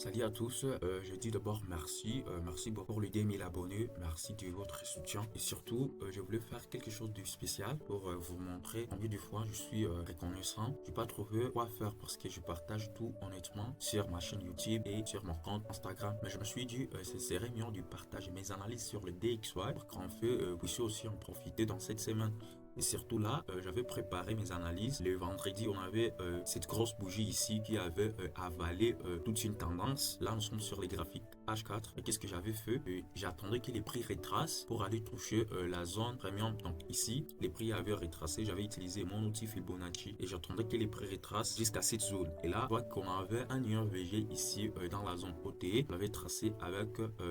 Salut à tous, je dis d'abord merci beaucoup pour les 2000 abonnés, merci de votre soutien et surtout je voulais faire quelque chose de spécial pour vous montrer combien de fois je suis reconnaissant. Je n'ai pas trouvé quoi faire parce que je partage tout honnêtement sur ma chaîne YouTube et sur mon compte Instagram, mais je me suis dit ce serait mieux de partager mes analyses sur le DXY pour qu'en fait vous puissiez aussi en profiter dans cette semaine. Et surtout là, j'avais préparé mes analyses. Le vendredi, on avait cette grosse bougie ici qui avait avalé toute une tendance. Là, nous sommes sur les graphiques H4. Et qu'est-ce que j'avais fait? J'attendais que les prix retracent pour aller toucher la zone premium. Donc ici, les prix avaient retracé. J'avais utilisé mon outil Fibonacci et j'attendais que les prix retracent jusqu'à cette zone. Et là, je vois qu'on avait un IVG ici dans la zone OTE. On l'avait tracé avec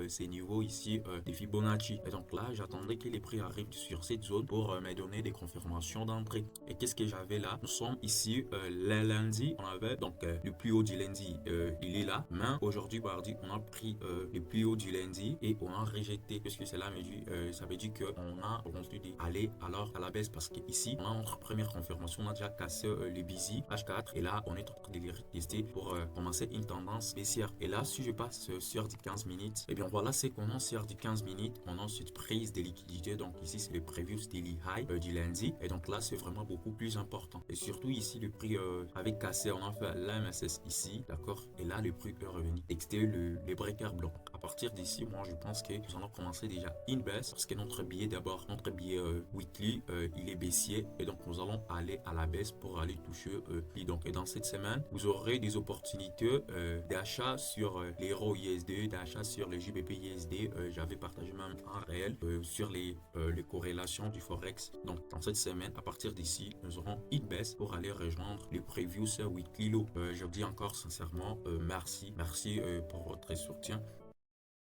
ces niveaux ici de Fibonacci. Et donc là, j'attendais que les prix arrivent sur cette zone pour me donner des confirmations d'entrée. Et qu'est-ce que j'avais là? Nous sommes ici le lundi. On avait donc le plus haut du lundi, il est là. Mais aujourd'hui, mardi, on a pris le plus haut du lundi et on a rejeté. Puisque cela me dit, ça veut dire qu'on a continué d'aller alors à la baisse parce que ici, on a notre première confirmation. On a déjà cassé le busy H4 et là, on est en train de les retester pour commencer une tendance baissière. Et là, si je passe sur du 15 minutes, et bien voilà, c'est qu'on a sur du 15 minutes. On a cette prise de liquidité. Donc ici, c'est le previous daily high du lundi. Et donc là, c'est vraiment beaucoup plus important. Et surtout ici, le prix avait cassé. On a fait l'AMSS ici, d'accord? Et là, le prix est revenu. Et c'était les breakers blancs. À partir d'ici, moi, je pense que nous allons commencer déjà une baisse parce que notre billet d'abord, notre billet weekly, il est baissier. Et donc, nous allons aller à la baisse pour aller toucher et donc, et dans cette semaine, vous aurez des opportunités d'achat sur l'Euro USD, d'achat sur le JBP USD. J'avais partagé même un réel sur les corrélations du Forex. Donc, dans cette semaine, à partir d'ici, nous aurons une baisse pour aller rejoindre les previews weekly low. Je vous dis encore sincèrement merci pour votre soutien.